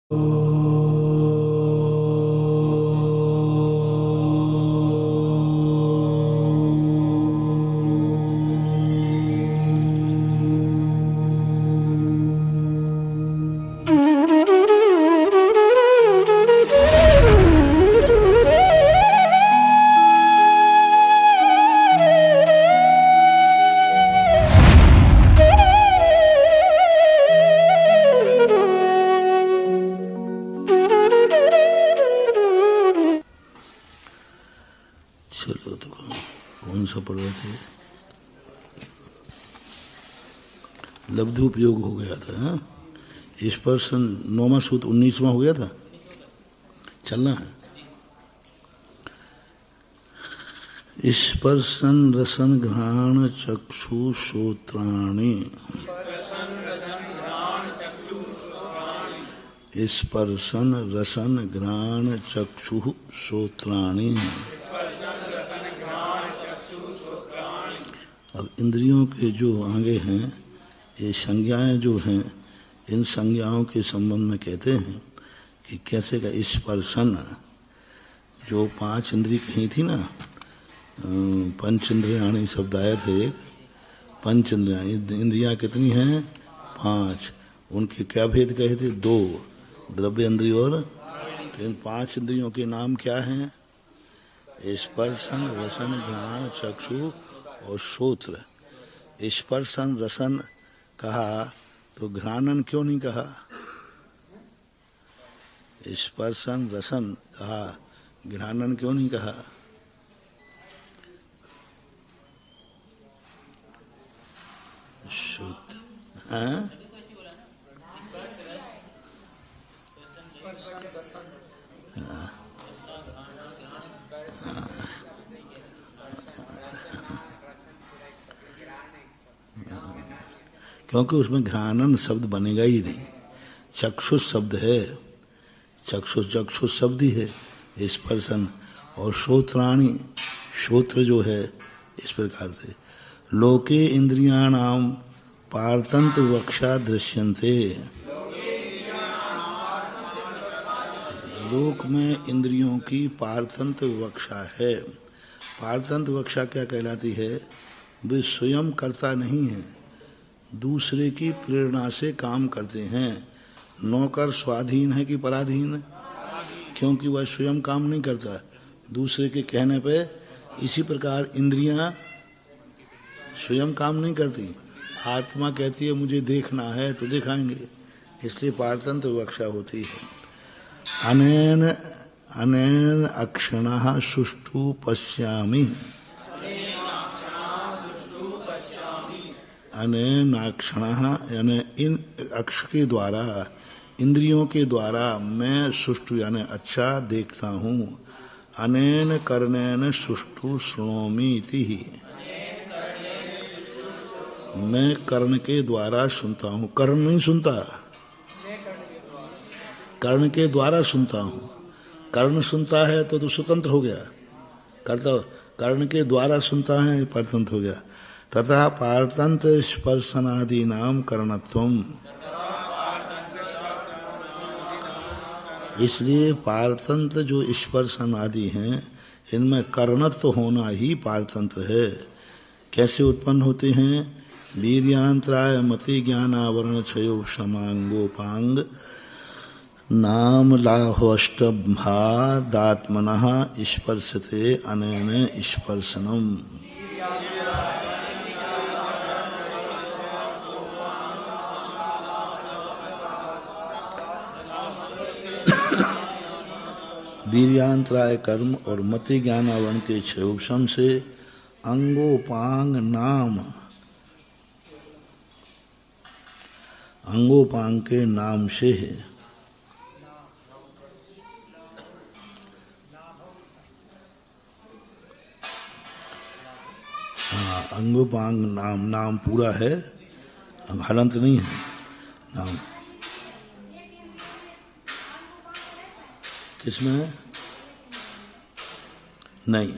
चलो तो कौन सा पढ़ रहे थे? लब्ध उपयोग हो गया था। हाँ, स्पर्शन 9वां सूत्र 19वां हो गया था। चलना है। स्पर्शन रसन घ्राण चक्षु श्रोत्राणि। स्पर्शन रसन घ्राण चक्षु श्रोत्राणि। अब इंद्रियों के जो आगे हैं, ये संज्ञाएं जो हैं, इन संज्ञाओं के संबंध में कहते हैं कि कैसे का स्पर्शन, जो 5 इंद्री कही थी ना, पंच इंद्रियाणी शब्द आए थे। एक पंच इंद्रियां कितनी हैं? 5। उनके क्या भेद कहे थे? 2, द्रव्य इंद्रिय और। तो इन 5 इंद्रियों के नाम क्या हैं? स्पर्शन रसन घ्राण चक्षु और श्रोत्र। स्पर्शन रसन कहा तो घ्राणन क्यों नहीं कहा? स्पर्शन रसन कहा, घ्राणन क्यों नहीं कहा? शुद्ध। हाँ? क्योंकि उसमें घ्राणन शब्द बनेगा ही नहीं। चक्षुष शब्द है, चक्षुष शब्द ही है स्पर्शन। और श्रोत्राणि, श्रोत्र जो है इस प्रकार से। लोके इंद्रियाणाम पारतंत्र वक्षा दृश्यन्ते। लोक में इंद्रियों की पारतंत्र वक्षा है। पारतंत्र वक्षा क्या कहलाती है? वे स्वयं करता नहीं है, दूसरे की प्रेरणा से काम करते हैं। नौकर स्वाधीन है कि पराधीन? क्योंकि वह स्वयं काम नहीं करता, दूसरे के कहने पे। इसी प्रकार इंद्रियां स्वयं काम नहीं करती। आत्मा कहती है मुझे देखना है तो दिखाएंगे, इसलिए पारतंत्र वक्षा होती है। अनेन अनेन अक्षणः सुष्ठु पश्यामि। अनेन अक्षणः यानी इन अक्ष के द्वारा, इंद्रियों के द्वारा मैं सुष्ठु यानी अच्छा देखता हूँ। अनेन कर्णेन सुष्ठु शृणोमि इति। मैं कर्ण के द्वारा सुनता हूँ। कर्ण नहीं सुनता, कर्ण के द्वारा सुनता हूँ। कर्ण सुनता है तो स्वतंत्र हो गया, करता। कर्ण के द्वारा सुनता है, परतंत्र हो गया। तथा पारतंत्र स्पर्शनादि नाम कर्णत्वम। इसलिए पारतंत्र जो स्पर्शन आदि हैं, इनमें कर्णत्व होना ही पारतंत्र है। कैसे उत्पन्न होते हैं? वीर्यांतराय मति ज्ञानावरण क्षयो समांगोपांग नाम लाहोष्टभादात्मनः स्पर्शते अनेन स्पर्शनम। वीर्यांतराय कर्म और मति ज्ञानावरण के क्षयोपशम से अंगोपांग नाम, अंगोपांग के नाम से है। हाँ, अंगोपांग नाम, नाम पूरा है, हलंत नहीं है नाम। किसमें है? नहीं,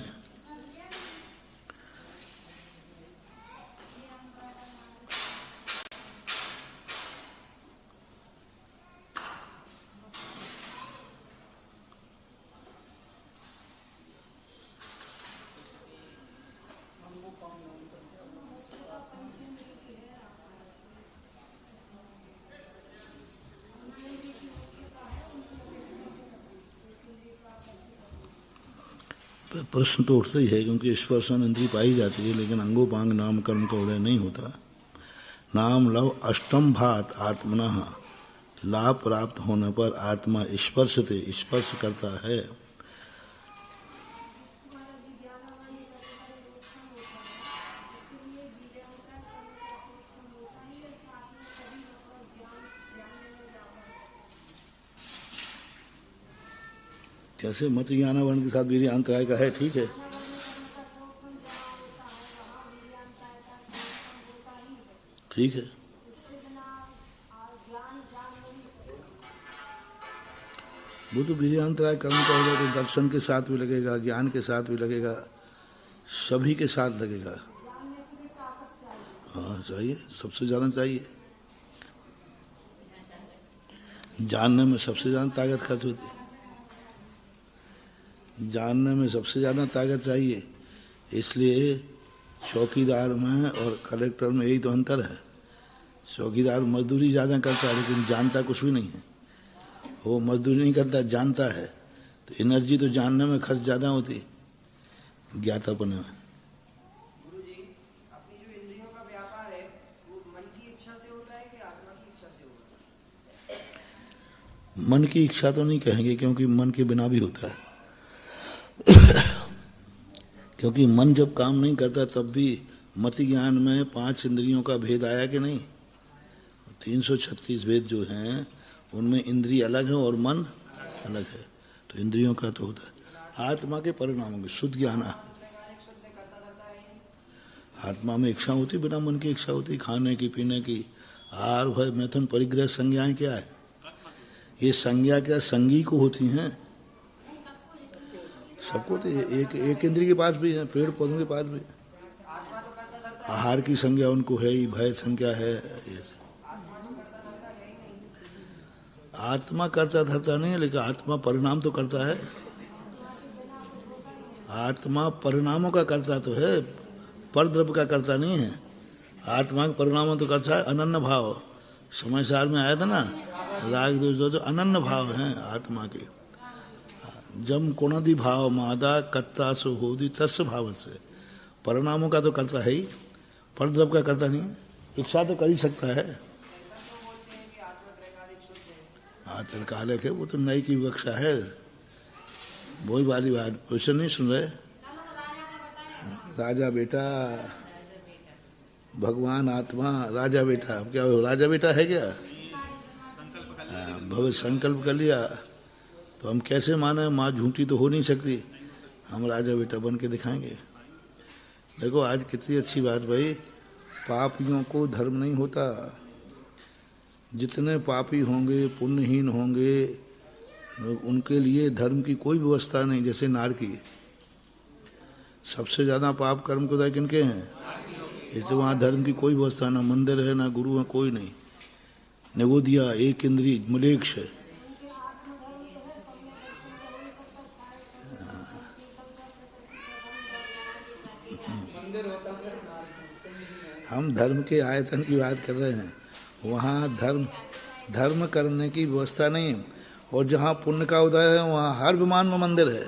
प्रश्न तो उठता ही है, क्योंकि स्पर्शन इंद्रिय पाई जाती है लेकिन अंगोपांग नाम कर्म का उदय नहीं होता। नाम लव अष्टम भात आत्मना, लाभ प्राप्त होने पर आत्मा स्पर्श करता है। कैसे मत ज्ञानावरण के साथ वीर्य अंतराय का है, ठीक है। ठीक है, वो तो वीर्यांतराय कर्म का होगा तो दर्शन के साथ भी लगेगा, ज्ञान के साथ भी लगेगा, सभी के साथ लगेगा। हाँ चाहिए, सबसे ज्यादा चाहिए। जानने में सबसे ज्यादा ताकत खर्च होती है, जानने में सबसे ज्यादा ताकत चाहिए। इसलिए चौकीदार में और कलेक्टर में यही तो अंतर है। चौकीदार मजदूरी ज्यादा करता है लेकिन जानता कुछ भी नहीं है। वो मजदूरी नहीं करता, जानता है, तो एनर्जी तो जानने में खर्च ज्यादा होती है, ज्ञातापन में। गुरुजी, अपनी जो इंद्रियों का व्यापार है वो मन की इच्छा से होता है कि आत्मा की इच्छा से होता है? मन की इच्छा तो नहीं कहेंगे, क्योंकि मन के बिना भी होता है। क्योंकि मन जब काम नहीं करता तब भी मति ज्ञान में 5 इंद्रियों का भेद आया कि नहीं। 336 भेद जो हैं उनमें इंद्रिय अलग है और मन अलग है, तो इंद्रियों का तो होता है। आत्मा के परिणामों में शुद्ध ज्ञान, आत्मा में इच्छा होती, बिना मन की इच्छा होती, खाने की, पीने की, आहार भय मैथुन परिग्रह संज्ञाएं क्या है? ये संज्ञा क्या संगी को होती हैं? सबको तो एक इंद्रिय के पास भी है, पेड़ पौधों के पास भी है। आहार की संज्ञा उनको है ही, भय संज्ञा है। आत्मा करता धरता नहीं है, लेकिन आत्मा परिणाम तो करता है। आत्मा परिणामों का करता तो है, पर द्रव्य का करता नहीं है। आत्मा के परिणामों तो करता है अनन्य भाव। समय सार में आया था ना, राग दोष जो अनन्य भाव हैं आत्मा के। जम कुणदि भाव मादा कत्ता सुहोदी तस् भाव से, परिणामों का तो करता है ही, पर द्रव्य का करता नहीं। इच्छा तो कर ही सकता है। हाँ तड़कालक है, वो तो नई की विवक्षा है, वही वाली बात। क्वेश्चन नहीं सुन रहे? राजा बेटा, भगवान आत्मा, राजा बेटा, क्या हो राजा बेटा है क्या? भविष्य संकल्प कर लिया तो हम कैसे माने? माँ झूठी तो हो नहीं सकती, हम राजा बेटा बन के दिखाएंगे। देखो आज कितनी अच्छी बात भाई, पापियों को धर्म नहीं होता। जितने पापी होंगे, पुण्यहीन होंगे, उनके लिए धर्म की कोई व्यवस्था नहीं। जैसे नार की सबसे ज्यादा पाप कर्म खुदा किनके हैं? इसलिए वहाँ धर्म की कोई व्यवस्था, ना मंदिर है ना गुरु है, कोई नहीं। निगोदिया एक इंद्रिय मलेक्ष है। हम धर्म के आयतन की बात कर रहे हैं, वहाँ धर्म करने की व्यवस्था नहीं। और जहाँ पुण्य का उदय है वहाँ हर विमान में मंदिर है,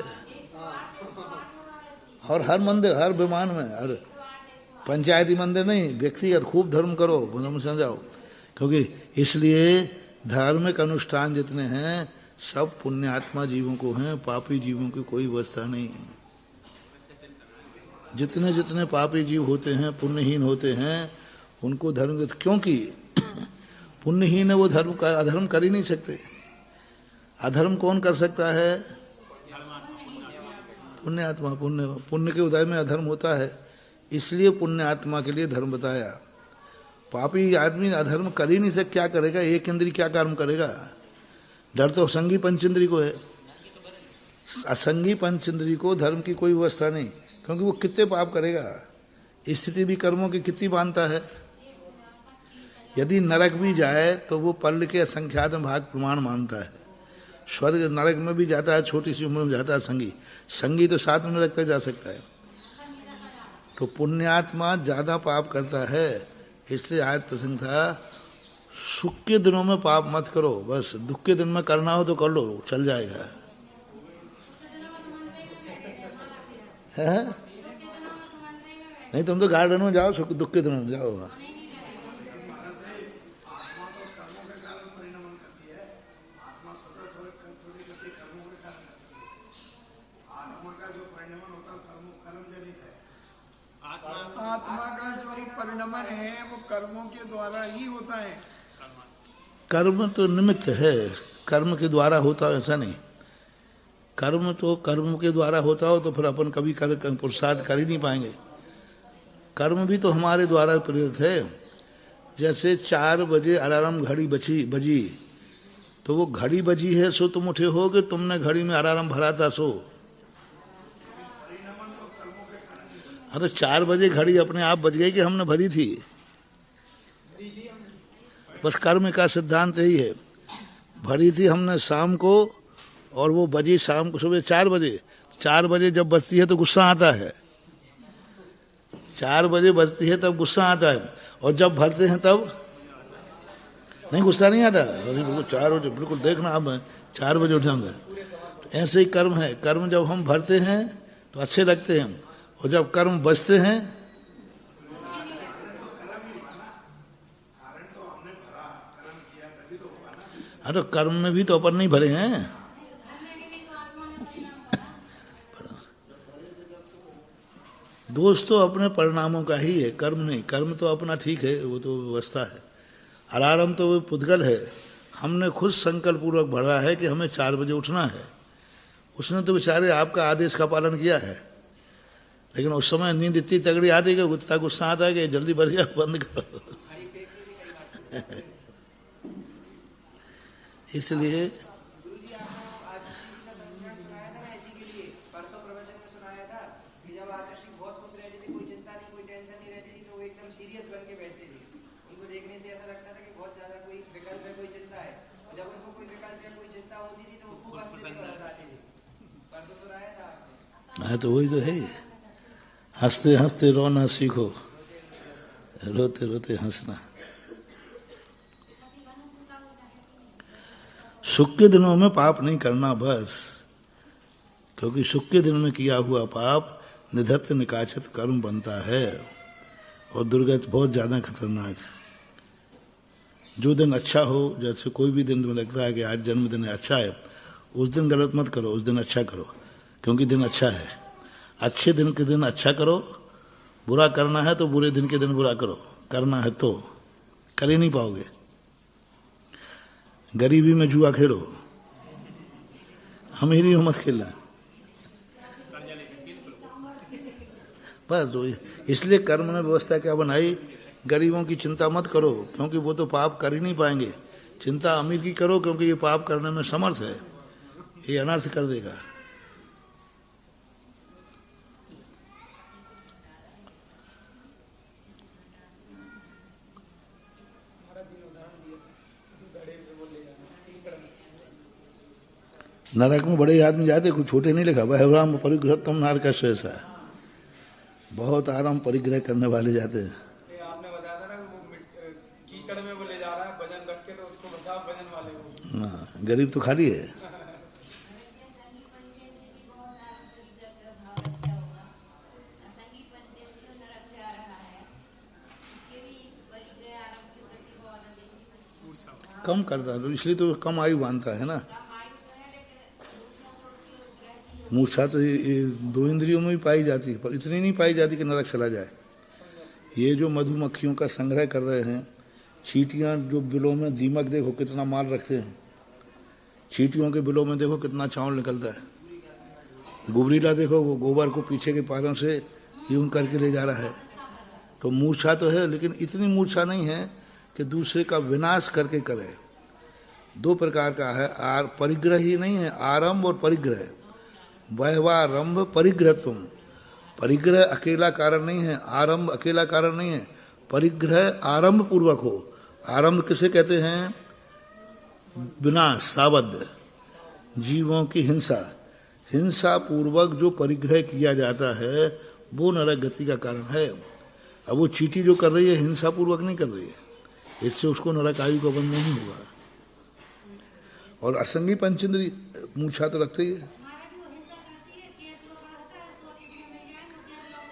और हर मंदिर हर विमान में, हर पंचायती मंदिर नहीं, व्यक्तिगत खूब धर्म करो, धर्म समझाओ। क्योंकि इसलिए धार्मिक अनुष्ठान जितने हैं सब पुण्यात्मा जीवों को हैं, पापी जीवों की कोई व्यवस्था नहीं। जितने जितने पापी जीव होते हैं, पुण्यहीन होते हैं, उनको धर्म, क्योंकि पुण्यहीन है वो धर्म का अधर्म कर ही नहीं सकते। अधर्म कौन कर सकता है? पुण्यात्मा। पुण्य के उदय में अधर्म होता है, इसलिए पुण्यात्मा के लिए धर्म बताया। पापी आदमी अधर्म कर ही नहीं सकता, क्या करेगा? एक इंद्री क्या कर्म करेगा? डर तो असंगी पंचेंद्री को है। असंगी पंचेंद्री को धर्म की कोई व्यवस्था नहीं, क्योंकि वो कितने पाप करेगा। स्थिति भी कर्मों की कितनी मानता है। यदि नरक भी जाए तो वो पल्ल के असंख्यात भाग प्रमाण मानता है। स्वर्ग नरक में भी जाता है, छोटी सी उम्र में जाता है संगी तो 7 नरक तक जा सकता है। तो पुण्यात्मा ज्यादा पाप करता है, इसलिए आज प्रसंग था, सुख के दिनों में पाप मत करो, बस दुख के दिन में करना हो तो कर लो, चल जाएगा। है? नहीं तुम तो गार्डन में जाओ, सुख दुख के दिनों में जाओ वहाँ। आत्मा का जो परिणमन है वो कर्मों के द्वारा ही होता है। कर्म तो निमित्त है, कर्म के द्वारा होता है ऐसा नहीं। कर्म तो कर्म के द्वारा होता हो तो फिर अपन कभी पुरुषार्थ कर ही नहीं पाएंगे। कर्म भी तो हमारे द्वारा प्रेरित है। जैसे 4 बजे अलार्म घड़ी बजी तो वो घड़ी बजी है सो तुम उठे हो कि तुमने घड़ी में अलार्म भरा था सो? हाँ तो 4 बजे घड़ी अपने आप बज गई कि हमने भरी थी? बस कर्म का सिद्धांत यही है। भरी थी हमने शाम को और वो बजी शाम को सुबह 4 बजे। 4 बजे जब बजती है तो गुस्सा आता है, 4 बजे बजती है तब गुस्सा आता है, और जब भरते हैं तब नहीं गुस्सा नहीं आता। अरे बिल्कुल 4 बजे बिल्कुल देखना अब 4 बजे उठाऊंगा। तो ऐसे ही कर्म है। कर्म जब हम भरते हैं तो अच्छे लगते हैं, और जब कर्म बचते हैं अरे कर्म में भी तो अपन नहीं भरे हैं। दोष तो अपने परिणामों का ही है, कर्म नहीं। कर्म तो अपना ठीक है, वो तो व्यवस्था है। अलार्म तो वो पुद्गल है। हमने खुद संकल्प पूर्वक भरा है कि हमें 4 बजे उठना है। उसने तो बेचारे आपका आदेश का पालन किया है, लेकिन उस समय नींद इतनी तगड़ी आती कि इतना गुस्सा आता है कि जल्दी भर गया, बंद करो। इसलिए गुरुजी आपको आचार्य जी का संस्मरण सुनाया था ना, इसी के लिए परसों प्रवचन में सुनाया था कि जब आचार्य जी बहुत खुश रहते थे, कोई चिंता नहीं, कोई टेंशन नहीं रहती थी, तो वो एकदम सीरियस बन के बैठते थे। उनको देखने से ऐसा लगता था कि बहुत ज्यादा कोई विकल्प है, कोई चिंता है। जब उनको कोई विकल्प या कोई चिंता होती थी तो वो खूब हंसते थे और हंसाते थे। परसों सुनाया था आपने। हाँ तो वही तो है, हंसते हंसते रोना सीखो, रोते रोते हंसना। सुख के दिनों में पाप नहीं करना बस, क्योंकि सुख के दिन में किया हुआ पाप निधत्त निकाचित कर्म बनता है और दुर्गत बहुत ज्यादा खतरनाक है। जो दिन अच्छा हो, जैसे कोई भी दिन में लगता है कि आज जन्मदिन है, अच्छा है, उस दिन गलत मत करो, उस दिन अच्छा करो, क्योंकि दिन अच्छा है। अच्छे दिन के दिन अच्छा करो, बुरा करना है तो बुरे दिन के दिन बुरा करो, करना है तो कर ही नहीं पाओगे। गरीबी में जुआ खेलो, अमीरी में मत खेलना बस। इसलिए कर्म ने व्यवस्था क्या बनाई, गरीबों की चिंता मत करो क्योंकि वो तो पाप कर ही नहीं पाएंगे। चिंता अमीर की करो क्योंकि ये पाप करने में समर्थ है, ये अनर्थ कर देगा। नरक में बड़े आदमी जाते, कुछ छोटे नहीं लिखा, बहराम परिग्रहत्तम नारकस्य ऐसा है। बहुत आराम परिग्रह करने वाले जाते हैं। आपने बताया था ना वो कीचड़ में वो ले जा रहा है वजन रख के, तो उसको बचाओ वजन वाले को। हाँ, गरीब तो खाली है। कम करता है, इसलिए तो कम आयु बांधता है ना। मूर्छा तो ये 2 इंद्रियों में भी पाई जाती है, पर इतनी नहीं पाई जाती कि नरक चला जाए। ये जो मधुमक्खियों का संग्रह कर रहे हैं, चींटियां जो बिलों में, दीमक देखो कितना माल रखते हैं, चींटियों के बिलों में देखो कितना चावल निकलता है। गुबरीला देखो वो गोबर को पीछे के पैरों से यूं करके ले जा रहा है। तो मूर्छा तो है, लेकिन इतनी मूर्छा नहीं है कि दूसरे का विनाश करके करे। 2 प्रकार का है, परिग्रह ही नहीं है, आरंभ और परिग्रह। वैवारंभ परिग्रह, तुम परिग्रह अकेला कारण नहीं है, आरंभ अकेला कारण नहीं है। परिग्रह आरंभ पूर्वक हो। आरंभ किसे कहते हैं? विनाश, सावध जीवों की हिंसा, हिंसा पूर्वक जो परिग्रह किया जाता है वो नरक गति का कारण है। अब वो चींटी जो कर रही है हिंसा पूर्वक नहीं कर रही है, इससे उसको नरक आयु का बंध नहीं होगा। और असंगी पंचेंद्रिय मूर्छा तो रखते ही है।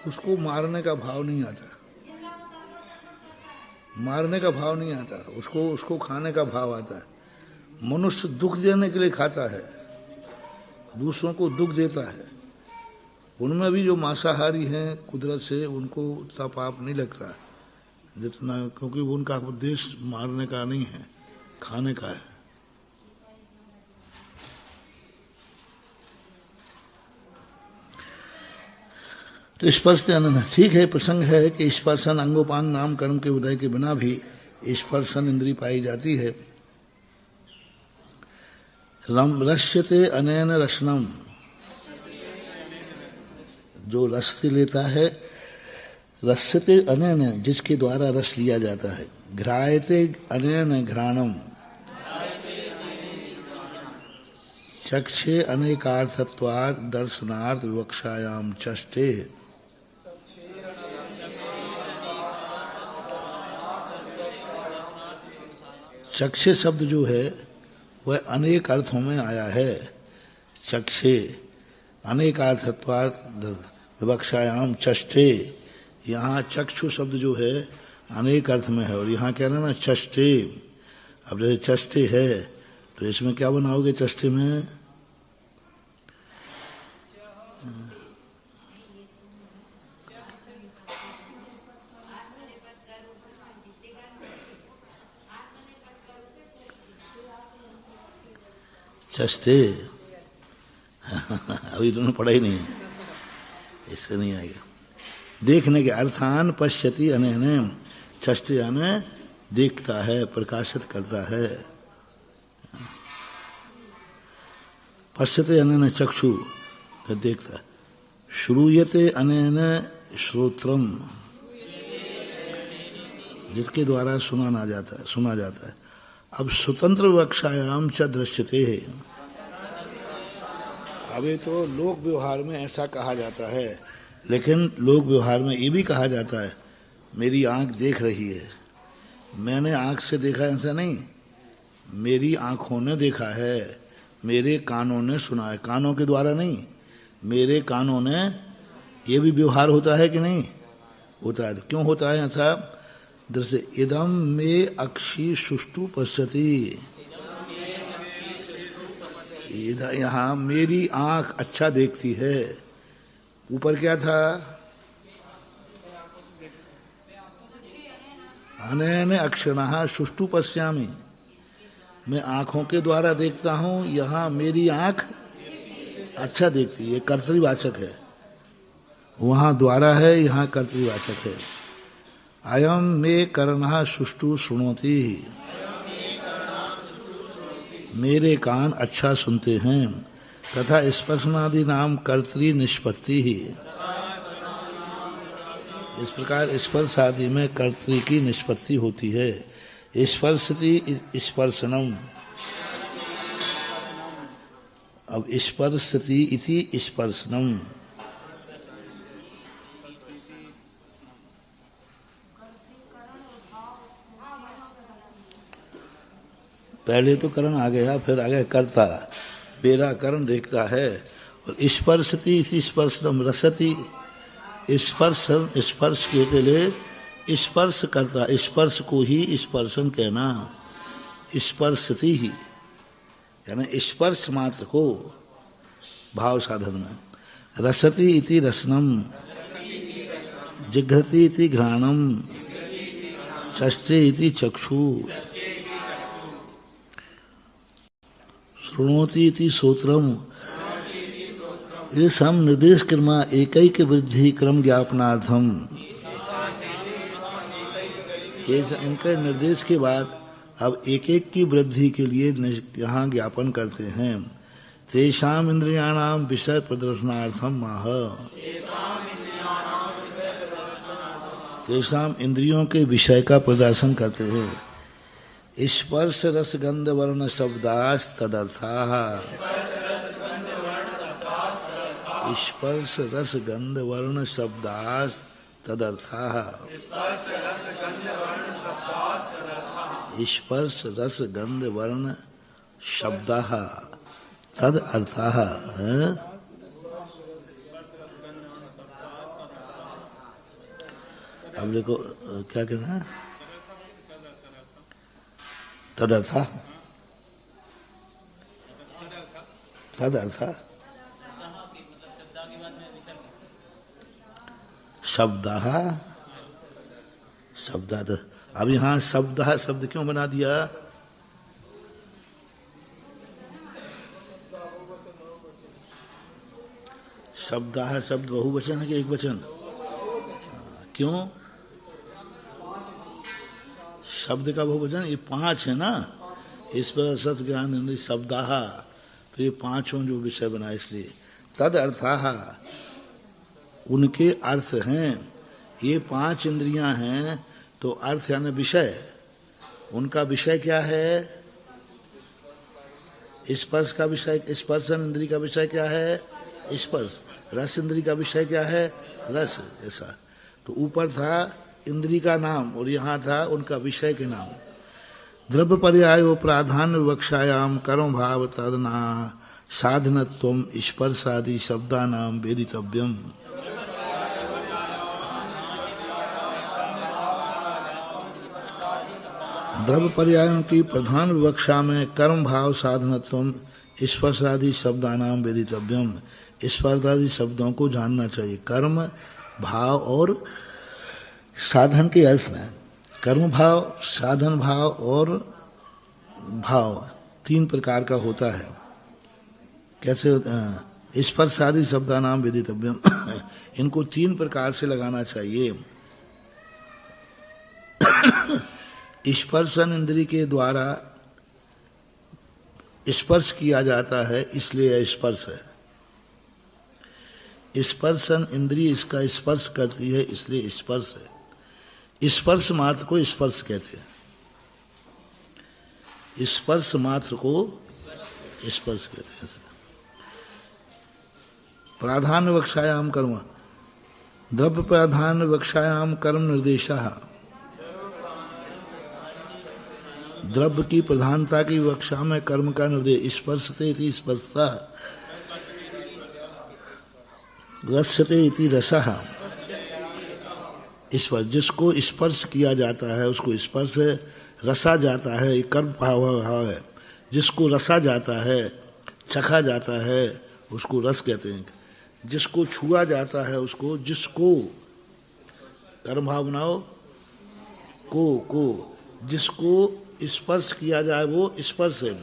उसको मारने का भाव नहीं आता, मारने का भाव नहीं आता, उसको खाने का भाव आता है। मनुष्य दुख देने के लिए खाता है, दूसरों को दुख देता है। उनमें भी जो मांसाहारी हैं कुदरत से, उनको उतना पाप नहीं लगता जितना, क्योंकि उनका उद्देश्य मारने का नहीं है, खाने का है। तो स्पर्श ठीक है, प्रसंग है कि स्पर्शन अंगोपांग नाम कर्म के उदय के बिना भी स्पर्शन इंद्री पाई जाती है। रस्यते अनैन रसनम, जो रस लेता है, रस्यते अनैन जिसके द्वारा रस लिया जाता है। घ्रायते अनैन घ्राणम, चक्षे अनेकार्थत्वात् दर्शनार्थ विवक्षायाम चष्टे। चक्षे शब्द जो है वह अनेक अर्थों में आया है। चक्षे अनेकार्थत्वात् विवक्षायाम चष्टे, यहाँ चक्षु शब्द जो है अनेक अर्थ में है, और यहाँ क्या ना चष्टे। अब जैसे चष्टे है तो इसमें क्या बनाओगे चष्टे में? चष्टे अभी तुमने पढ़ा ही नहीं है, इससे नहीं आएगा। देखने के अर्थान पश्यति अनैन, चष्टे यानी देखता है, प्रकाशित करता है। पश्यते अनैन चक्षु, देखता है। श्रूयते अनैन श्रोत्रम, जिसके द्वारा सुना जाता है। अब स्वतंत्र विवक्षायाम च दृश्यते है। अभी तो लोक व्यवहार में ऐसा कहा जाता है, लेकिन लोक व्यवहार में ये भी कहा जाता है मेरी आंख देख रही है। मैंने आंख से देखा ऐसा नहीं, मेरी आंखों ने देखा है, मेरे कानों ने सुना है। कानों के द्वारा नहीं, मेरे कानों ने। ये भी व्यवहार होता है कि नहीं होता है? तो क्यों होता है ऐसा? दृश्य इदम में अक्षी सुष्टु पश्यति, यहाँ मेरी आंख अच्छा देखती है। ऊपर क्या था? अनैन अक्षणः सुष्टु पश्यामि, मैं आंखों के द्वारा देखता हूं, यहाँ मेरी आंख अच्छा देखती है। कर्तृवाचक है, वहां द्वारा है, यहाँ कर्तृवाचक है। अयम मे कर्णः सुष्टु शृणोति, मेरे कान अच्छा सुनते हैं। तथा स्पर्शनादि नाम कर्तृ निष्पत्ति ही, इस प्रकार स्पर्श आदि में कर्तृ की निष्पत्ति होती है। स्पर्शति स्पर्शनम, अब स्पर्शति इति स्पर्शनम, पहले तो करण आ गया, फिर आ गया कर्ता। मेरा करण देखता है। और स्पर्शति इसी स्पर्शनम, रसति स्पर्श के लिए स्पर्श करता, स्पर्श को ही स्पर्शन कहना। स्पर्शति ही यानी स्पर्श मात्र को भाव साधन में। रसति इति रसनम, जिघ्रति इति घ्राणम, चष्टे इति चक्षु, शृणोति इति श्रोत्रम। ये सब निर्देश कर्मा एकैक वृद्धि क्रम ज्ञापनार्थम, इनके निर्देश के बाद अब एक एक की वृद्धि के लिए यहाँ ज्ञापन करते हैं। तेषाम इंद्रियाणाम विषय प्रदर्शनार्थम माह, तेषाम इंद्रियों के विषय का प्रदर्शन करते हैं। स्पर्श रस गंध वर्ण शब्दास तदर्थाः, स्पर्श रस गंध वर्ण शब्दास तदर्थाः, स्पर्श रस गंध वर्ण शब्दाः तदर्थाः। अब देखो क्या कहना है, तदर्था, तदर्था शब्दः, शब्दात। अब यहां शब्द शब्द क्यों बना दिया? शब्दः शब्द बहुवचन है कि एक वचन? क्यों? शब्द का बहुवचन, ये 5 है ना, इस पर सत ज्ञान शब्दः, तो ये 5 जो विषय बना, इसलिए तद अर्थाः, उनके अर्थ हैं। ये 5 इंद्रियां हैं तो अर्थ यानी विषय, उनका विषय क्या है? स्पर्श का विषय, स्पर्शन इंद्री का विषय क्या है? स्पर्श। रस इंद्री का विषय क्या है? रस। ऐसा तो ऊपर था इंद्री का नाम और यहाँ था उनका विषय के नाम। द्रव्य पर्यायो प्राधान्य विवक्षायाम कर्म भाव तदना साधनत्वम स्पर्शादि शब्दानाम वेदितव्यम। द्रव्य पर्यायों की प्रधान विवक्षा में कर्म भाव साधनत्वम स्पर्शादि शब्दानाम वेदितव्यम, स्पर्शादि शब्दों को जानना चाहिए। कर्म भाव और साधन के अर्थ में, कर्म भाव, साधन भाव और भाव 3 प्रकार का होता है। कैसे होता है? स्पर्शादि शब्दानाम वेदितव्यम, इनको 3 प्रकार से लगाना चाहिए। स्पर्शन इंद्री के द्वारा स्पर्श किया जाता है, इसलिए स्पर्श है। स्पर्शन इंद्रिय इसका स्पर्श करती है, इसलिए स्पर्श है। स्पर्श मात्र को स्पर्श कहते हैं, स्पर्श मात्र को स्पर्श कहते हैं। प्राधान्य विवक्षायाम कर्म, द्रव्य प्राधान्य विवक्षायाम कर्म निर्देशः, द्रव्य की प्रधानता की विवक्षा में कर्म का निर्देश। स्पर्शते इति स्पर्शता, रस्यते इति रसः, स्पर्श, जिसको स्पर्श किया जाता है उसको स्पर्श है, रसा जाता है, ये कर्म भाव है। जिसको रसा जाता है, चखा जाता है, उसको रस कहते हैं। जिसको छुआ जाता है उसको, जिसको कर्म भाव बनाओ को जिसको स्पर्श किया जाए वो स्पर्श है।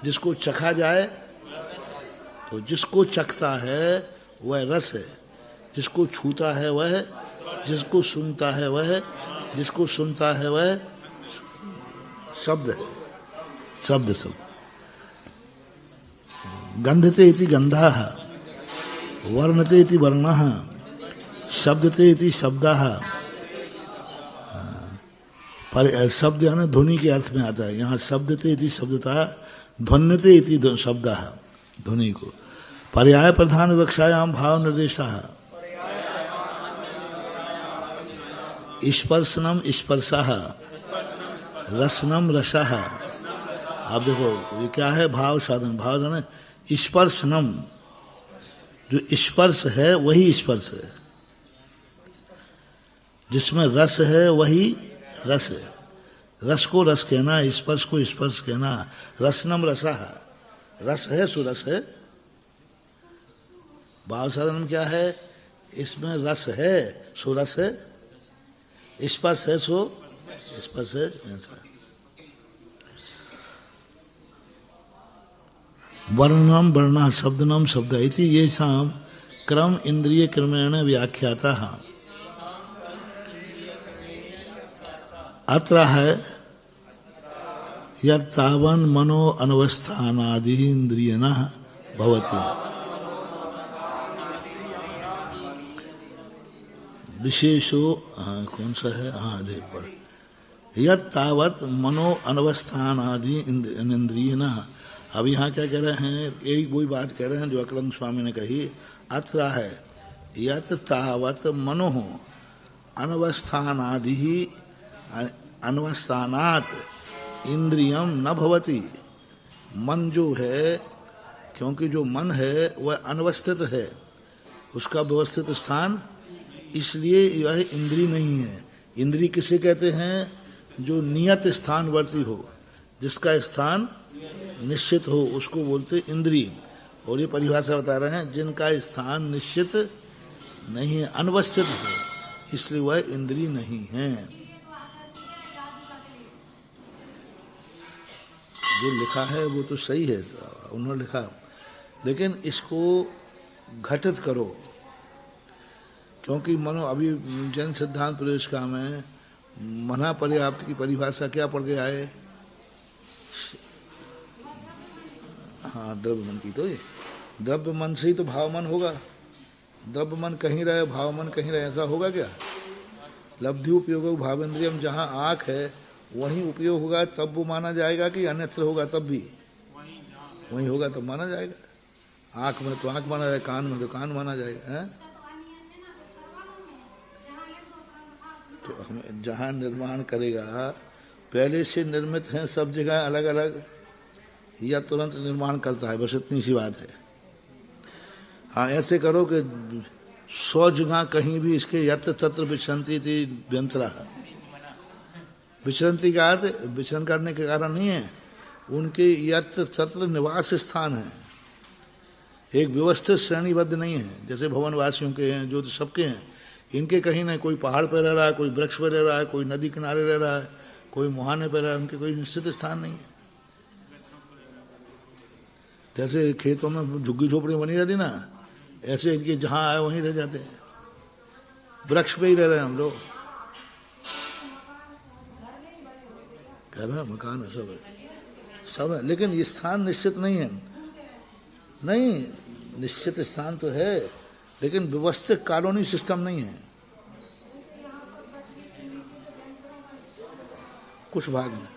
जिसको चखा जाए, तो जिसको चखता है वह रस है, जिसको छूता है वह, जिसको सुनता है वह, जिसको सुनता है वह शब्द है, शब्द। गंधते इति गंधः, वर्णते इति वर्णः, शब्दते इति शब्दः। पर शब्द है ना ध्वनि के अर्थ में आता है। यहाँ शब्दते इति शब्दता, ध्वन्यते इति शब्दः, ध्वनि को। पर्याय प्रधान विवक्षायाम भाव निर्देशः, स्पर्शनम स्पर्शः, रसनम रसः। आप देखो ये क्या है? भाव साधन। भाव साधन स्पर्शनम, जो स्पर्श है वही स्पर्श है, जिसमें रस है वही रस है। रस को रस कहना, स्पर्श को स्पर्श कहना। रसनम रसः, रस है सो रस है। भाव साधन क्या है? इसमें रस है सो रस है, स्पर्श है सो स्पर्श है। ऐसा वर्णनम वर्ण शब्दनम शब्द इति ये शाम क्रम इंद्रिय क्रमेण व्याख्याता। अत्र है यत्तावन मनो अनवस्थानादि इंद्रियणः भवति। विशेषो कौन सा है? हाँ देख पर यत्तावत मनो अनवस्थानादि इंद्रियणः। अब यहाँ क्या कह रहे हैं? यही वही बात कह रहे हैं जो अकलंग स्वामी ने कही। अत्र है यत तावत मनो अनवस्थानादि अनवस्थानात इंद्रियम न भवति। मन जो है, क्योंकि जो मन है वह अनवस्थित है, उसका व्यवस्थित स्थान, इसलिए यह इंद्रिय नहीं है। इंद्री किसे कहते हैं? जो नियत स्थानवर्ती हो, जिसका स्थान निश्चित हो, उसको बोलते इंद्री। और ये परिभाषा बता रहे हैं, जिनका स्थान निश्चित नहीं है, अनवस्थित है, इसलिए वह इंद्री नहीं है। जो लिखा है वो तो सही है, उन्होंने लिखा, लेकिन इसको घटित करो, क्योंकि मनो अभी जन सिद्धांत प्रवेश का में मना पर्याप्त की परिभाषा क्या पढ़ के आए? हाँ, द्रव्य मन की। तो ये द्रव्य मन से ही तो भाव मन होगा। द्रव्य मन कहीं रहे, भाव मन कहीं रहे, ऐसा होगा क्या? लब्धि उपयोग भावेंद्रियम, जहाँ आँख है वहीं उपयोग होगा तब वो माना जाएगा, कि अन्यत्र होगा तब भी वहीं होगा तब माना जाएगा। आँख में तो आँख माना जाएगा, कान में तो कान माना जाएगा, है? तो हमें जहाँ निर्माण करेगा, पहले से निर्मित हैं सब जगह अलग अलग, या तुरंत निर्माण करता है, बस इतनी सी बात है। हाँ, ऐसे करो कि 100 जगह कहीं भी इसके यत्र तत्र विचरंती थी व्यंतरा। विचरंती का अर्थ विचरण करने के कारण नहीं है, उनके यत्र तत्र निवास स्थान है, एक व्यवस्थित श्रेणीबद्ध नहीं है, जैसे भवनवासियों के हैं, जो तो सबके हैं। इनके कहीं ना कोई पहाड़ पर रह रहा है, कोई वृक्ष पर रह रहा है, कोई नदी किनारे रह रहा है, कोई मुहाने पर रह रहा है, उनके कोई निश्चित स्थान नहीं है। जैसे खेतों में झुग्गी झोपड़ी बनी रहती ना, ऐसे इनके जहाँ आए वहीं रह जाते हैं, वृक्ष पे ही रह रहे हैं हम लोग। घर है, मकान है, सब है, सब है, लेकिन ये स्थान निश्चित नहीं है। नहीं, निश्चित स्थान तो है, लेकिन व्यवस्थित कॉलोनी सिस्टम नहीं है। कुछ भाग में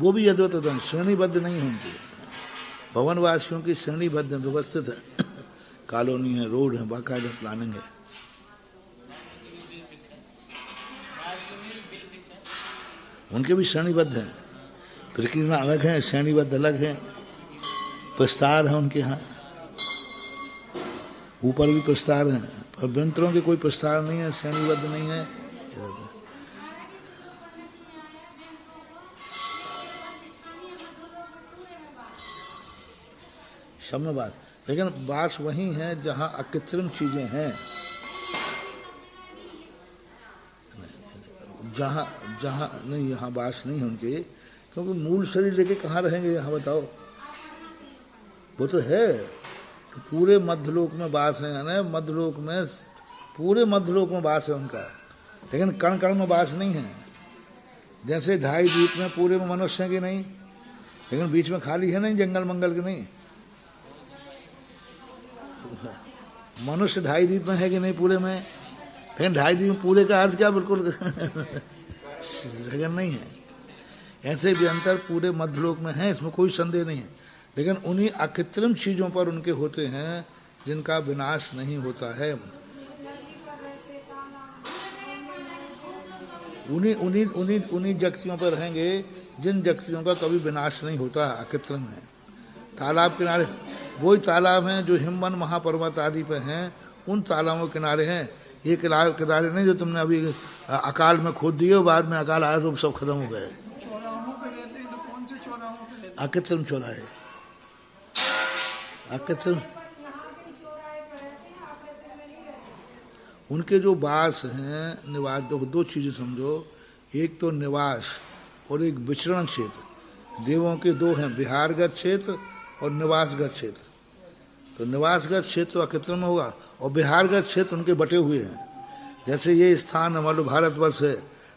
वो भी यद्यत श्रेणीबद्ध नहीं होंगे। भवनवासियों की श्रेणीबद्ध व्यवस्थित है, कॉलोनी है, रोड है, बाकायदा प्लानिंग है। उनके भी श्रेणीबद्ध हैं, प्रक्रिया अलग है, श्रेणीबद्ध अलग है, प्रस्तार है उनके यहाँ, ऊपर भी प्रस्तार है, पर व्यंतरों के कोई प्रस्तार नहीं है, श्रेणीबद्ध नहीं है। सब में बात, लेकिन बास वही है जहाँ अकृत्रिम चीजें हैं, जहाँ जहाँ नहीं, यहाँ बास नहीं है उनके, क्योंकि मूल शरीर लेके कहाँ रहेंगे यहाँ बताओ? वो तो है, तो पूरे मध्यलोक में बास है, यानी मध्यलोक में, पूरे मध्यलोक में बास है उनका, लेकिन कण कण में बास नहीं है। जैसे 2.5 द्वीप में पूरे में मनुष्य है कि नहीं, लेकिन बीच में खाली है नहीं, जंगल मंगल के नहीं। मनुष्य 2.5 द्वीप में है कि नहीं पूरे में, लेकिन 2.5 द्वीप पूरे का अर्थ क्या? बिल्कुल जगह नहीं है। ऐसे भी अंतर पूरे मध्यलोक में है, इसमें कोई संदेह नहीं है, लेकिन उन्हीं अकृत्रिम चीजों पर उनके होते हैं जिनका विनाश नहीं होता है। उन्हीं जगतियों पर रहेंगे जिन जगतियों का कभी विनाश नहीं होता, अकृत्रिम है। तालाब किनारे वही तालाब हैं जो हिमवन महापर्वत आदि पे हैं, उन तालाबों के किनारे हैं। ये किनारे नहीं जो तुमने अभी अकाल में खोद दिए, बाद में अकाल आया तो सब खत्म हो गए। अकृत्रिम चौराहे, अकृत्रिम उनके जो वास हैं, निवास, दो चीजें समझो, एक तो निवास और एक विचरण क्षेत्र। देवों के दो हैं, विहारगत क्षेत्र और निवासगत क्षेत्र। तो निवासगत क्षेत्र अकृत्रिम होगा और विहारगत क्षेत्र उनके बटे हुए हैं। जैसे ये स्थान हमारा भारतवर्ष है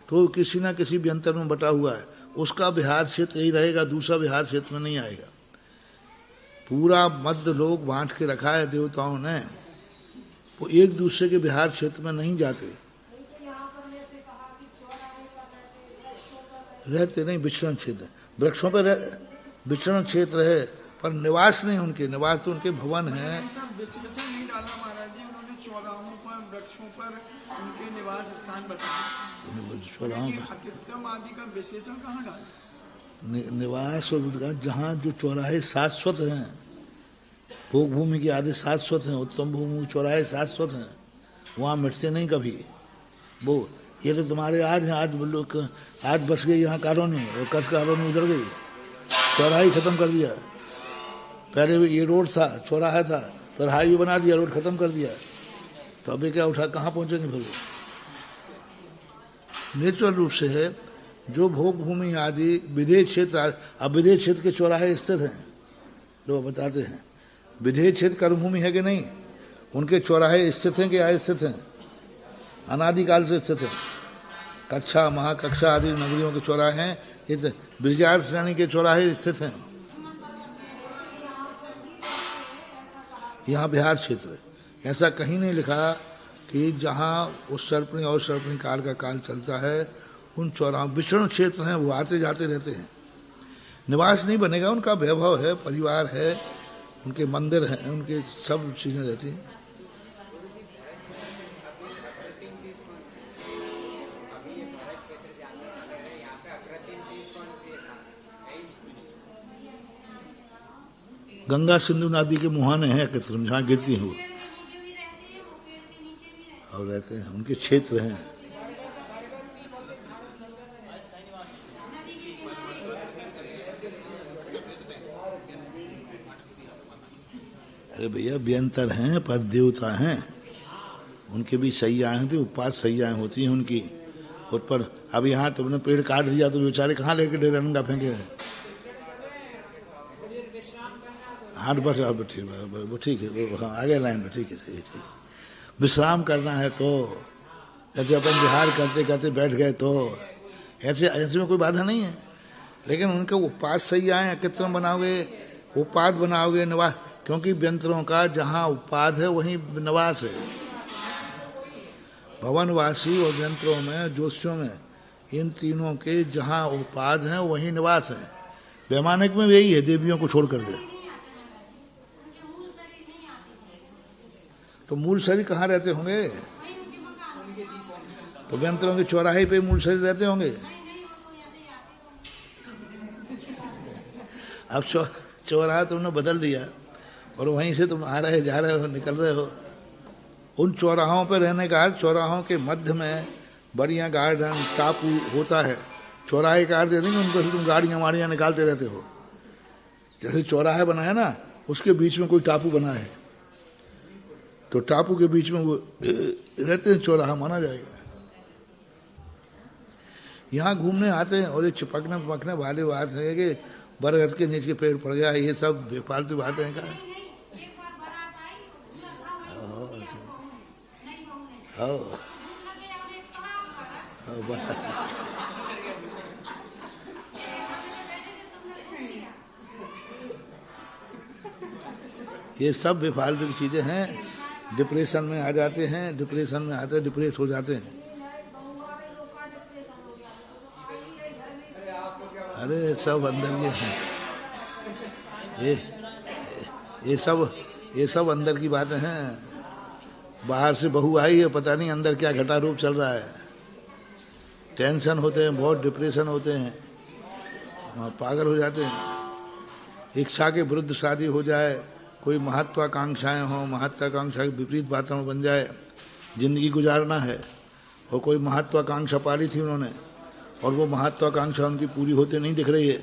तो किसी ना किसी व्यंतर में बटा हुआ है, उसका विहार क्षेत्र यही रहेगा, दूसरा विहार क्षेत्र में नहीं आएगा। पूरा मध्य लोक बांट के रखा है देवताओं ने, वो एक दूसरे के विहार क्षेत्र में नहीं जाते, रहते नहीं, विचरण क्षेत्र वृक्षों पर विचरण क्षेत्र है, पर निवास नहीं उनके, निवास तो उनके भवन है। नहीं डाला महाराज जी, उन्होंने चौराहों पर, वृक्षों पर उनके निवास स्थान बताए, चौराहों अकृत्रिम आदि का विशेषण कहाँ डाला? निवास और जहाँ जो चौराहे शाश्वत हैं, भोग भूमि के आदि शाश्वत हैं, उत्तम भूमि चौराहे शाश्वत हैं, वहाँ मिटते नहीं कभी। वो ये तो तुम्हारे आज हैं, आज बस गई यहाँ कॉलोनी और कच्छ कॉलोनी उजड़ गई, चौराहा ही खत्म कर दिया। पहले ये रोड था, चौराहा था, तो हाईवे बना दिया, रोड खत्म कर दिया, तो अभी क्या उठा, कहाँ पहुंचेंगे फिर? नेचुरल रूप से है जो भोग भूमि आदि विधेय क्षेत्र, अब विधेय क्षेत्र के चौराहे स्थित हैं, लोग बताते हैं विधेय क्षेत्र कर्म भूमि है कि नहीं, उनके चौराहे स्थित हैं कि अस्थित हैं, अनादिकाल से स्थित हैं। कक्षा महाकक्षा आदि नगरियों के चौराहे हैं, ये ब्रिजगार श्रेणी के चौराहे स्थित हैं। यहाँ बिहार क्षेत्र, ऐसा कहीं नहीं लिखा कि जहाँ उस सर्पणी और सर्पणी काल का काल चलता है उन चौराहों, विचरण क्षेत्र हैं, वो आते जाते रहते हैं। निवास नहीं बनेगा, उनका वैभव है, परिवार है, उनके मंदिर हैं, उनके सब चीजें रहती हैं। गंगा सिंधु नदी के मुहाने हैं कृत्रिम, जहाँ गिरती हैं वो, और रहते हैं, उनके क्षेत्र हैं। अरे भैया व्यंतर हैं पर देवता हैं, उनके भी सैयाएं होती, उपवास सैयाएं होती हैं उनकी। उस पर अब यहाँ तुमने पेड़ काट दिया तो बेचारे कहाँ लेके डेरंगा फेंके? हाँ बस, अब ठीक है, वो हाँ आगे लाइन में ठीक है, सही ठीक। विश्राम करना है तो ऐसे अपन विहार करते करते बैठ गए तो ऐसे में कोई बाधा नहीं है, लेकिन उनके उपवास सैयाएं कृत्रिम बनाओगे, उपाद बनाओगे, निवास, क्योंकि व्यंतरों का जहाँ उपाद है वहीं निवास है। भवनवासी और व्यंतरों में, ज्योतिषों में, इन तीनों के जहाँ उपाद हैं वहीं निवास है। वैमानिक में यही है, देवियों को छोड़ करके। तो मूल शरीर कहाँ रहते होंगे? तो व्यंतरों के चौराहे पे मूल शरीर रहते होंगे। अब चौराहा तुमने बदल दिया और वहीं से तुम आ रहे जा रहे हो, निकल रहे हो। उन चौराहों पे रहने का, चौराहों के मध्य में बढ़िया गार्डन टापू होता है। चौराहे काट दे देंगे उनको, तुम गाड़ियां वाड़ियां निकालते रहते हो। जैसे चौराहा बना है ना, उसके बीच में कोई टापू बना है, तो टापू के बीच में वो रहते हैं, चौराहा माना जाएगा। यहाँ घूमने आते हैं और ये चिपकने पकने वाली बात है कि बरगद के नीचे पेड़ पड़ गया, ये सब बेफालतू बातें हैं। क्या ये सब बेफालतू की चीजें हैं। डिप्रेशन में आ जाते हैं, डिप्रेशन में आते हैं, डिप्रेस हो जाते हैं। अरे सब अंदर ये हैं, ये सब अंदर की बातें हैं। बाहर से बहू आई है, पता नहीं अंदर क्या घटा रूप चल रहा है। टेंशन होते हैं, बहुत डिप्रेशन होते हैं, पागल हो जाते हैं। इच्छा के विरुद्ध शादी हो जाए, कोई महत्वाकांक्षाएं हो, महत्वाकांक्षा के विपरीत वातावरण बन जाए, जिंदगी गुजारना है और कोई महत्वाकांक्षा पाली थी उन्होंने और वो महत्वाकांक्षा उनकी पूरी होते नहीं दिख रही है,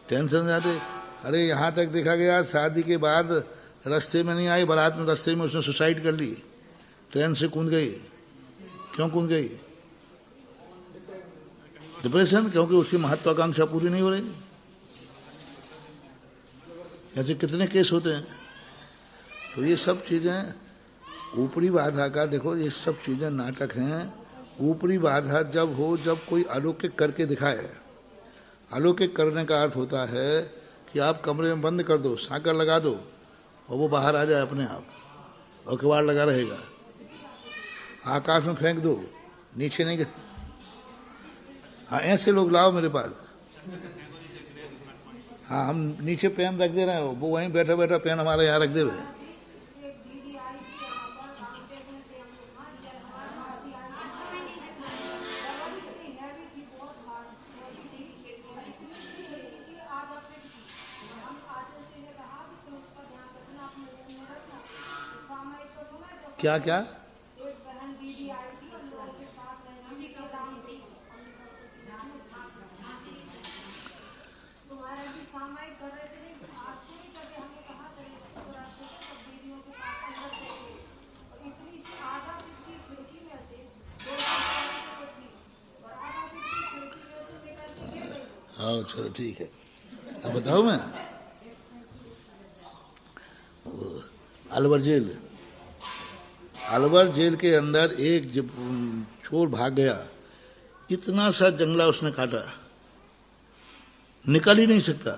टेंशन हो जाते। अरे यहाँ तक देखा गया शादी के बाद रास्ते में नहीं आई बारात में, रास्ते में उसने सुसाइड कर ली, ट्रेन से कूद गई। क्यों कूद गई? डिप्रेशन, क्योंकि उसकी महत्वाकांक्षा पूरी नहीं हो रही। ऐसे कितने केस होते हैं। तो ये सब चीजें ऊपरी बाधा का, देखो ये सब चीजें नाटक हैं। ऊपरी बाधा जब हो, जब कोई अलौकिक करके दिखाए। अलौकिक करने का अर्थ होता है कि आप कमरे में बंद कर दो, सांकर लगा दो और वो बाहर आ जाए अपने आप और किवाड़ लगा रहेगा। आकाश में फेंक दो, नीचे नहीं। हाँ ऐसे लोग लाओ मेरे पास। हाँ हम नीचे पेन रख दे रहे हो, वो वहीं बैठा बैठा पेन हमारे यहाँ रख दे हुए। क्या क्या? हाँ चलो ठीक है। अब बताओ मैं अलवर जेल के अंदर एक चोर भाग गया, इतना सा जंगला उसने काटा, निकल ही नहीं सकता।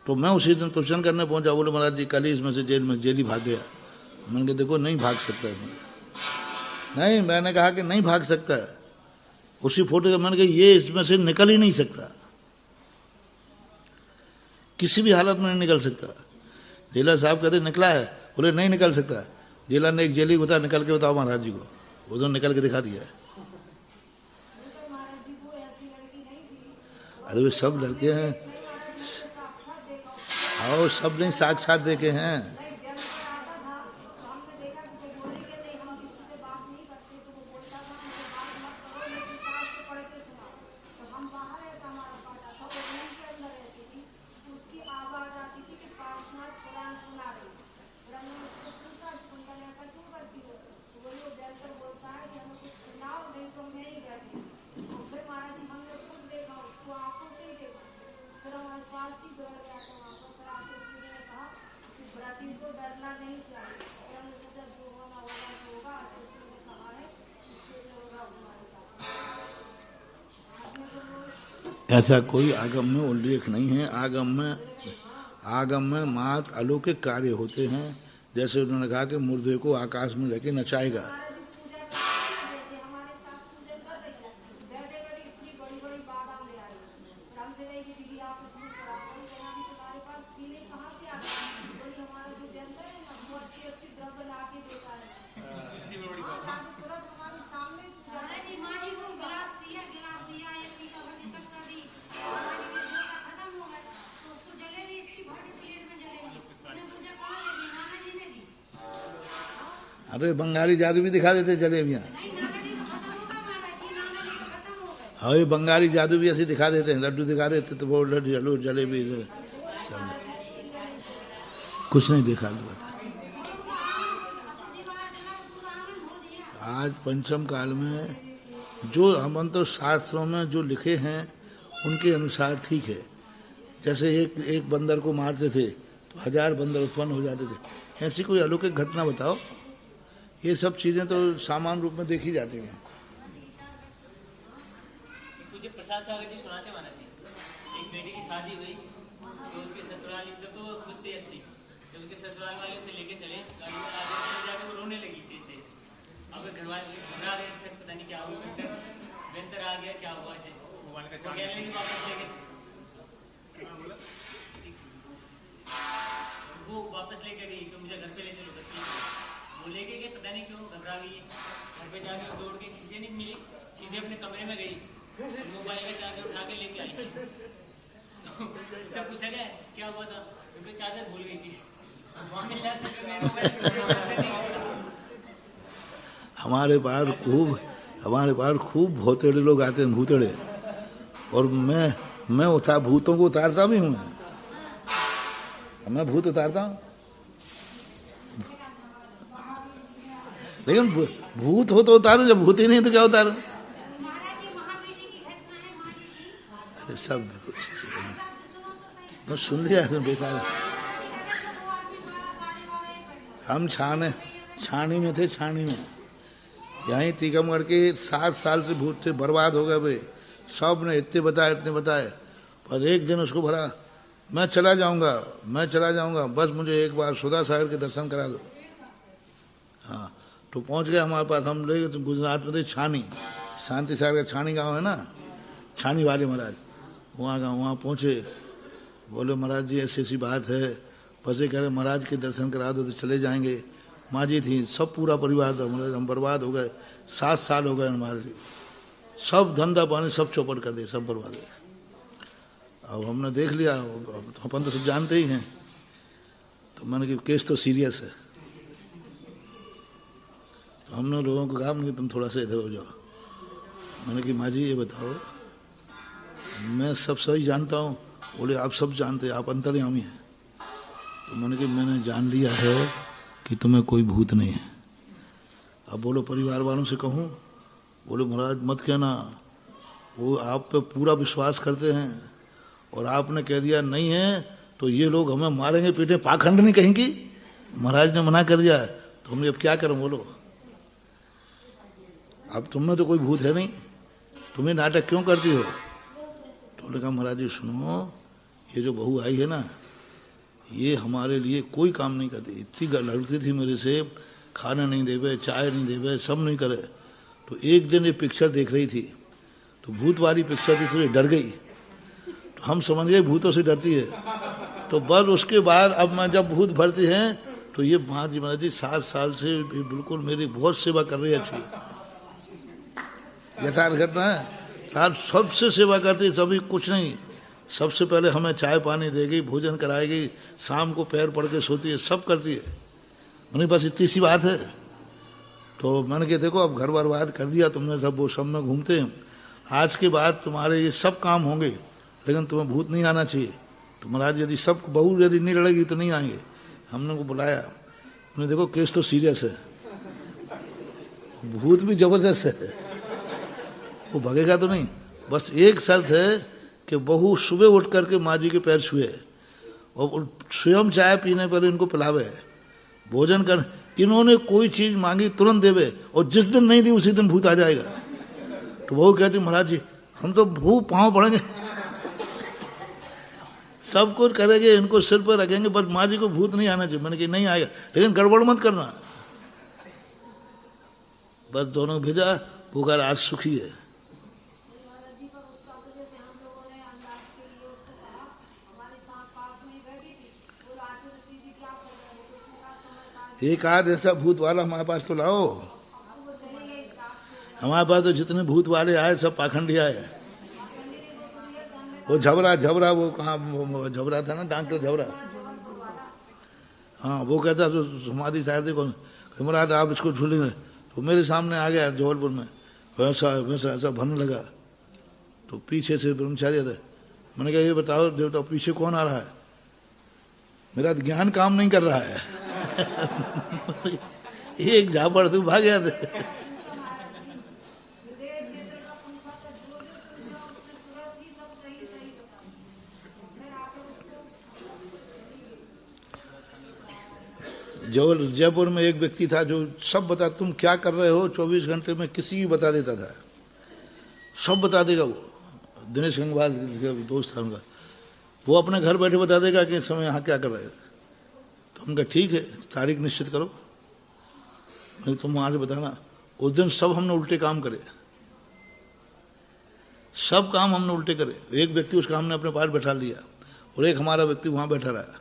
तो मैं उसी दिन प्रवचन करने पहुंचा, बोले महाराज जी कल ही इसमें से जेली भाग गया। मैंने कहा देखो नहीं भाग सकता है, नहीं, मैंने कहा कि नहीं भाग सकता है। उसी फोटो का मैंने कहा ये इसमें से निकल ही नहीं सकता, किसी भी हालत में नहीं निकल सकता। जेलर साहब कहते निकला है, बोले नहीं निकल सकता। जेलर ने एक जेली को बताया निकल के बताओ महाराज जी को, उन्होंने निकल के दिखा दिया है। अरे वे सब लड़के हैं और सब नहीं साक्षात देखे हैं। ऐसा कोई आगम में उल्लेख नहीं है। आगम में मात अलौकिक कार्य होते हैं। जैसे उन्होंने कहा कि मुर्दे को आकाश में लेके नचाएगा। अरे बंगाली जादू भी दिखा देते जलेबियां। हाँ बंगाली जादू भी ऐसे दिखा देते हैं, लड्डू दिखा देते तो वो लड्डू जलेबी कुछ नहीं देखा बता। आज पंचम काल में जो हम तो शास्त्रों में जो लिखे हैं उनके अनुसार ठीक है। जैसे एक बंदर को मारते थे तो 1000 बंदर उत्पन्न हो जाते थे। ऐसी कोई अलौकिक घटना बताओ। ये सब चीजें तो सामान्य रूप में देखी जाती हैं। मुझे प्रसाद सागर जी सुनाते महाराज जी, एक बेटी की शादी हुई तो उसके ससुराल जब तो वो खुश थी अच्छी, जब उसके ससुराल वाले उसे लेके चले गाड़ी में, आगे जाके वो रोने लगी थी। अब घर वाले घबरा गए, पता नहीं क्या हुआ, वेंतर आ गया, क्या हुआ ऐसे कहने लगी वापस लेके, वो वापस लेके गई तो मुझे घर पे ले चलो। वो लेके गए, पता नहीं क्यों घबरा गई। घर पे जाके दौड़ के किसी नहीं मिली, सीधे अपने कमरे में गई, मोबाइल का चार्जर उठा के लेके आई। तो उससे पूछा गया क्या हुआ था, उनका चार्जर भूल गई थी। हमारे पास खूब भूतेड़े लोग आते हैं, भूतेड़े। और मैं भूतों को उतारता भी हूँ। मैं भूत उतारता हूँ, लेकिन भूत हो तो उतारो, जब भूत ही नहीं तो क्या उतारो। अरे सब कुछ सुन लिया बेकार। हम छानी में थे, छानी में यहीं टीकमगढ़ के 7 साल से भूत थे, बर्बाद हो गए भाई। सब ने इतने बताए, पर एक दिन उसको भरा मैं चला जाऊंगा, बस मुझे एक बार सुधा सागर के दर्शन करा दो। हाँ तो पहुंच गए हमारे पास। हम लोग तो गुजरात में थे, छानी, शांति सागर का छानी गांव है ना, छानी वाले महाराज, वहाँ पहुंचे। बोले महाराज जी ऐसी बात है, बस ये कह रहे महाराज के दर्शन करा दो तो चले जाएंगे। माँ जी थी, सब पूरा परिवार था। हम बर्बाद हो गए, 7 साल हो गए हमारे लिए। सब धंधा पानी सब चौपट कर दिए, सब बर्बाद है। अब हमने देख लिया, अपन तो सब जानते ही हैं। तो मैंने कि केस तो सीरियस है। तो हमने लोगों को कहा कि तुम थोड़ा सा इधर हो जाओ। मैंने कि माँ जी ये बताओ, मैं सब सही जानता हूँ। बोले आप सब जानते हैं, आप अंतर्यामी हैं। तो मैंने कि मैंने जान लिया है कि तुम्हें कोई भूत नहीं है। अब बोलो परिवार वालों से कहूँ? बोले महाराज मत कहना, वो आप पे पूरा विश्वास करते हैं और आपने कह दिया नहीं है तो ये लोग हमें मारेंगे पीटे, पाखंड नहीं कहेंगी, महाराज ने मना कर दिया है तो हमने अब क्या करें बोलो। अब तुम में तो कोई भूत है नहीं, तुम्हें नाटक क्यों करती हो। तो उन्होंने कहा महाराज जी सुनो, ये जो बहू आई है ना ये हमारे लिए कोई काम नहीं करती, इतनी लड़ती थी मेरे से, खाना नहीं देवे, चाय नहीं देवे, सब नहीं करे। तो एक दिन ये पिक्चर देख रही थी तो भूत वाली पिक्चर थी तो ये डर गई, तो हम समझ गए भूतों से डरती है। तो बस उसके बाद अब मैं जब भूत भरती हैं तो ये महाराज जी 7 साल से बिल्कुल मेरी बहुत सेवा कर रही है, अच्छी यथार्थ घटना है। आज सबसे सेवा करती, सभी कुछ नहीं, सबसे पहले हमें चाय पानी देगी, भोजन कराएगी, शाम को पैर पड़ के सोती है, सब करती है। मैंने बस इतनी सी बात है। तो मैंने कहा देखो अब घर बर्बाद कर दिया तुमने, सब वो सब में घूमते हैं, आज के बाद तुम्हारे ये सब काम होंगे लेकिन तुम्हें भूत नहीं आना चाहिए। तो महाराज यदि सब बहू यदि नहीं लड़ेगी तो नहीं आएंगे। हमने को बुलाया, उन्हें देखो केस तो सीरियस है, भूत भी जबरदस्त है, वो भगेगा तो नहीं। बस एक शर्त है कि बहू सुबह उठ करके माँ जी के पैर छुए और स्वयं चाय पीने पर इनको पिलावे, भोजन कर, इन्होंने कोई चीज मांगी तुरंत देवे, और जिस दिन नहीं दी उसी दिन भूत आ जाएगा। तो बहू कहती महाराज जी हम तो भूत पाँव पड़ेंगे, सब कुछ करेंगे, इनको सिर पर रखेंगे, बस माँ जी को भूत नहीं आना चाहिए। मैंने कहा नहीं आएगा लेकिन गड़बड़ मत करना। बस दोनों भेजा, वो घर आज सुखी है। एक आध ऐसा भूत वाला हमारे पास तो लाओ। हमारे पास तो जितने भूत वाले आए सब पाखंडी आए। वो झबरा वो कहाँ झबरा था ना, डॉक्टर झबरा, हाँ वो कहता तो समाधि शायद देखो महाराज आप इसको झूलेंगे, तो मेरे सामने आ गया जबलपुर में, वैसा वैसा ऐसा भरने लगा। तो पीछे से ब्रह्मचारी थे, मैंने कहा ये बताओ देवता पीछे कौन आ रहा है, मेरा ज्ञान काम नहीं कर रहा है। एक झापड़ तू भाग गया थे। जयपुर में एक व्यक्ति था जो सब बता, तुम क्या कर रहे हो 24 घंटे में किसी भी बता देता था, सब बता देगा। वो दिनेश गंगवाल दोस्त था उनका, वो अपने घर बैठे बता देगा कि इस समय यहाँ क्या कर रहे हैं। तो उनका ठीक है तारीख निश्चित करो, नहीं तुम आज बताना। उस दिन सब हमने उल्टे काम करे, सब काम हमने उल्टे करे। एक व्यक्ति उसका हमने अपने पास बैठा लिया और एक हमारा व्यक्ति वहां बैठा रहा।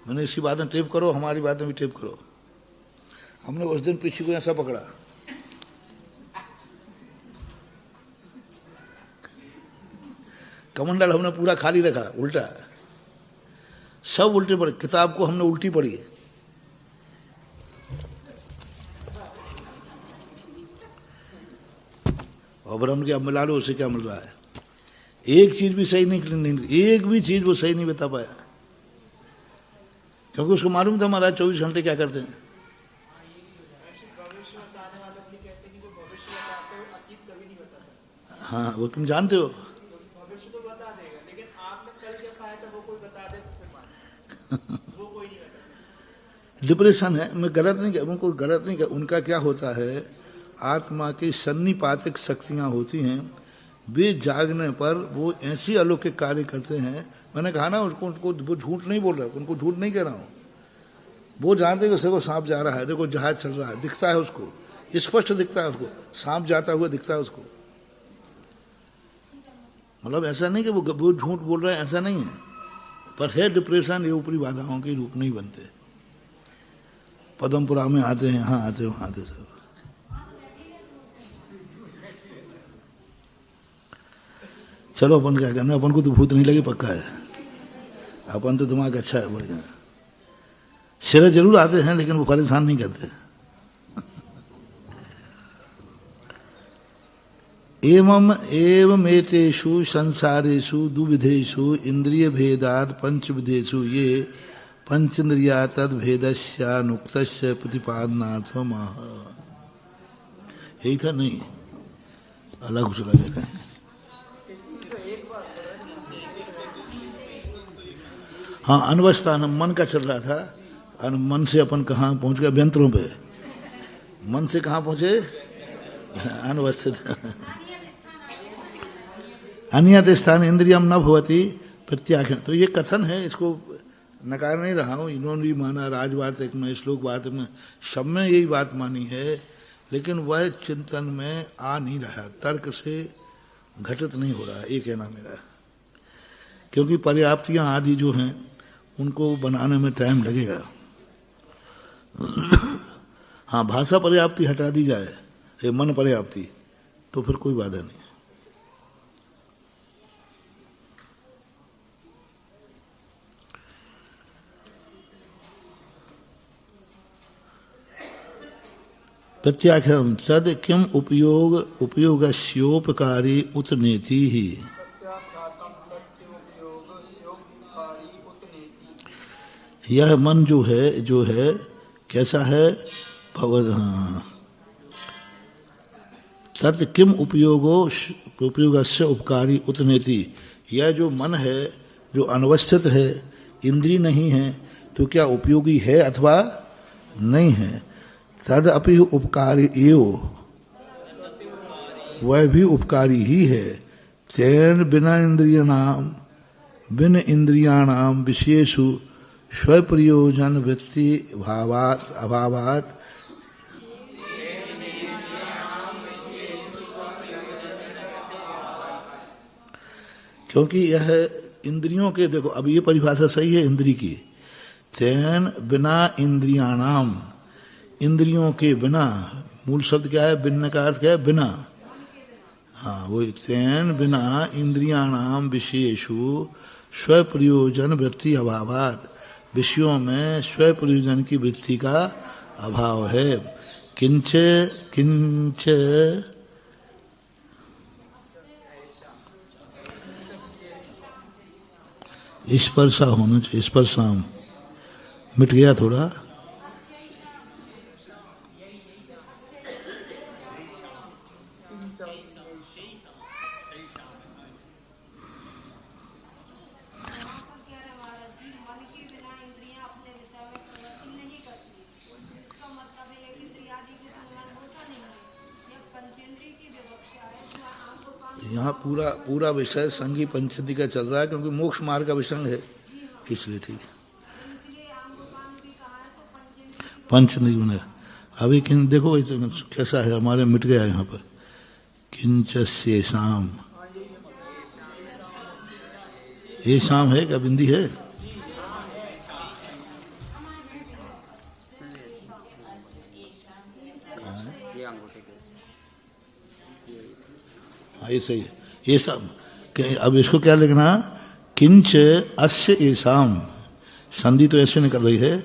मैंने इसकी बातें टेप करो, हमारी बातें भी टेप करो। हमने उस दिन पीछे को ऐसा पकड़ा, कमंडल हमने पूरा खाली रखा, उल्टा, सब उल्टे पड़े। किताब को हमने उल्टी पढ़ी है। और ब्रह्म क्या मिला लो, उसे क्या मिल रहा है। एक चीज भी सही नहीं, एक भी चीज वो सही नहीं बता पाया, क्योंकि उसको मालूम था महाराज 24 घंटे क्या करते हैं। हाँ वो तुम जानते हो। डिप्रेशन है, मैं गलत नहीं कर, उनको गलत नहीं कर। उनका क्या होता है, आत्मा की सन्निपातिक शक्तियां होती हैं, वे जागने पर वो ऐसी अलौकिक कार्य करते हैं। मैंने कहा ना उनको वो झूठ नहीं बोल रहा, उनको झूठ नहीं कह रहा हूं। वो जानते हैं देखो सांप जा रहा है, देखो जहाज चल रहा है, दिखता है उसको, स्पष्ट दिखता है उसको, सांप जाता हुआ दिखता है उसको। मतलब ऐसा नहीं कि वो झूठ बोल रहा है, ऐसा नहीं है, पर है डिप्रेशन, ये ऊपरी बाधाओं के रूप नहीं बनते। पदमपुरा में आते हैं, यहाँ आते वहां आते सब। चलो अपन क्या करना, अपन को तो भूत नहीं लगी पक्का है, अपन तो दिमाग अच्छा है, बढ़िया। शेर जरूर आते हैं लेकिन वो परेशान नहीं करते। एवमेतेषु संसारेषु दुविधेषु इंद्रिय भेदात् पंचविधेषु ये पंचेन्द्रिया तद्भेदस्यानुक्तस्य प्रतिपादनार्थम। यही था नहीं, अलग कुछ लगे कहीं। हाँ, अनवस्थान मन का चल रहा था। मन से अपन कहाँ पहुंच गए? व्यंतरों पे। मन से कहाँ पहुंचे? अनवस्थित। अन्यत स्थान इंद्रियम न भवति प्रत्याख्या। तो ये कथन है, इसको नकार नहीं रहा हूं। इन्होंने भी माना, राजवार्तिक में, श्लोक वार्तिक में, सब में यही बात मानी है, लेकिन वह चिंतन में आ नहीं रहा, तर्क से घटित नहीं हो रहा। ये कहना मेरा, क्योंकि पर्याप्तियां आदि जो हैं उनको बनाने में टाइम लगेगा। हाँ, भाषा पर्याप्ति हटा दी जाए, ये मन पर्याप्ति, तो फिर कोई बाधा नहीं। प्रत्याख्यान तद किम उपयोगस्योपकारी उत नेति ही। यह मन जो है कैसा है? तद किम उपयोगस्य उपकारी उत नेति। यह जो मन है, जो अनवस्थित है, इंद्रिय नहीं है, तो क्या उपयोगी है अथवा नहीं है? तद अपि उपकारी एव, वह भी उपकारी ही है। तेन बिन इंद्रियाणाम विशेषु स्वप्रयोजन वृत्ति अभावात क्योंकि यह इंद्रियों के, देखो अब ये परिभाषा सही है इंद्रिय की। तेन बिना इंद्रियाणाम, इंद्रियों के बिना, मूल शब्द क्या है? बिन्न का अर्थ क्या है? बिना। हाँ, वो तेन बिना इंद्रियाणाम विशेषु स्वप्रयोजन वृत्ति अभावात, विषयों में स्वप्रयोजन की वृत्ति का अभाव है। किंच स्पर्शा होना चाहिए, स्पर्शाम मिट गया थोड़ा। यहाँ पूरा विषय संगी पंचदि का चल रहा है, क्योंकि मोक्ष मार्ग का विषय है, इसलिए ठीक है। पंचदि में अभी देखो कैसा है, हमारे मिट गया यहाँ पर। किंच शेषाम, ये शाम है क्या? बिंदी है? ये सही है, ये सब। अब इसको क्या लिखना? किंच अस्य एसाम, संधि तो ऐसे निकल रही है।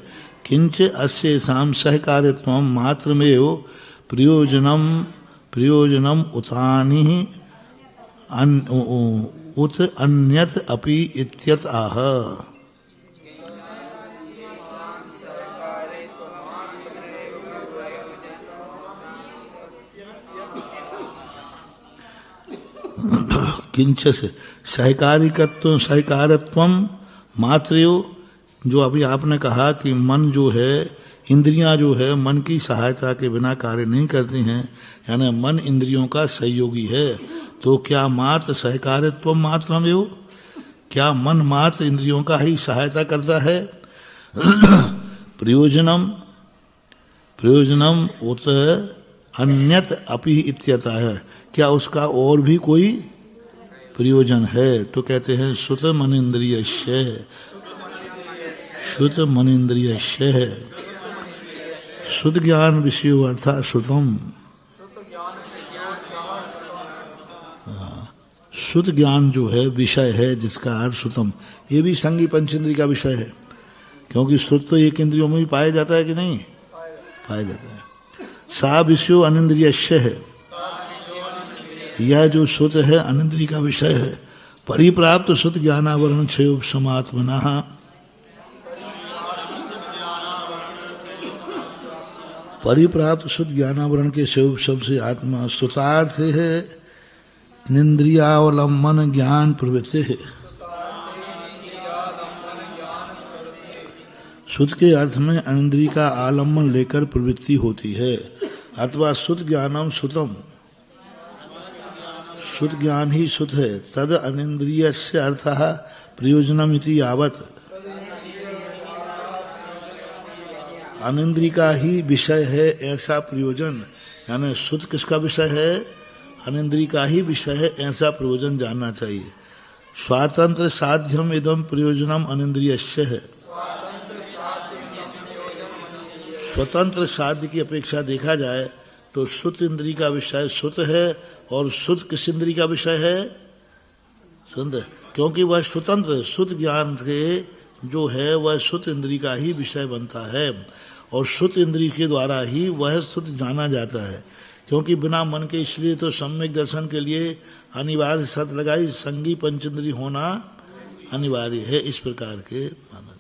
किंच अस्य एसाम सहकार्यत्व मात्रमेव प्रयोजनम उतानि उत अन्यत अपि इत्यत आह। किंच से सहकारित्व मात्रयो, जो अभी आपने कहा कि मन जो है, इंद्रियां जो है, मन की सहायता के बिना कार्य नहीं करती हैं, यानी मन इंद्रियों का सहयोगी है। तो क्या मात्र सहकारित्व मात्रम एव, क्या मन मात्र इंद्रियों का ही सहायता करता है? प्रयोजनम उत अन्यत अपि इत्यतः है, क्या उसका और भी कोई प्रयोजन है? तो कहते हैं श्रुत मनिंद्रियस्य, श्रुत मनिंद्रियस्य है। शुद्ध ज्ञान विषयो अर्थात श्रुतम, शुद्ध ज्ञान जो है विषय है, जिसका अर्थ श्रुतम। ये भी संगी पंचेंद्रिय का विषय है, क्योंकि श्रुत तो एक इंद्रियों में भी पाया जाता है कि नहीं? पाया जाता है। सा विषयो अनिंद्रियस्य है, यह जो श्रुत है अनिंद्रिय का विषय है। परिप्राप्त शुद्ध ज्ञानावरण क्षयोपशमात्मना, परिप्राप्त शुद्ध ज्ञानावरण के क्षयोपशम से आत्मा श्रुतार्थ है। निंद्रियावलंबन ज्ञान प्रवृत्ति है, सुत के अर्थ में अनिंद्रिय का आलम्बन लेकर प्रवृत्ति होती है, अथवा सुत ज्ञानम सुतम, सुत ज्ञान ही सुत है। तद अनिंद्रिय से अर्थः प्रयोजनम इति यावत, अनिंद्रिय का ही विषय है ऐसा प्रयोजन, यानी सुत किसका विषय है? अनिंद्रिय का ही विषय है ऐसा प्रयोजन जानना चाहिए। स्वातंत्र साध्यम इदम प्रयोजनम अनिंद्रियस्य है। स्वतंत्र साध्य की अपेक्षा देखा जाए तो सुत इंद्रिय का विषय सुत है, और सुत किस इंद्रिय का विषय है? सुत, क्योंकि वह स्वतंत्र सुत ज्ञान के जो है वह सुत इंद्रिय का ही विषय बनता है, और सुत इंद्रिय के द्वारा ही वह सुत जाना जाता है। क्योंकि बिना मन के, इसलिए तो सम्यक दर्शन के लिए अनिवार्य शर्त लगाई, संगी पंचेंद्रिय होना अनिवार्य है। इस प्रकार के माना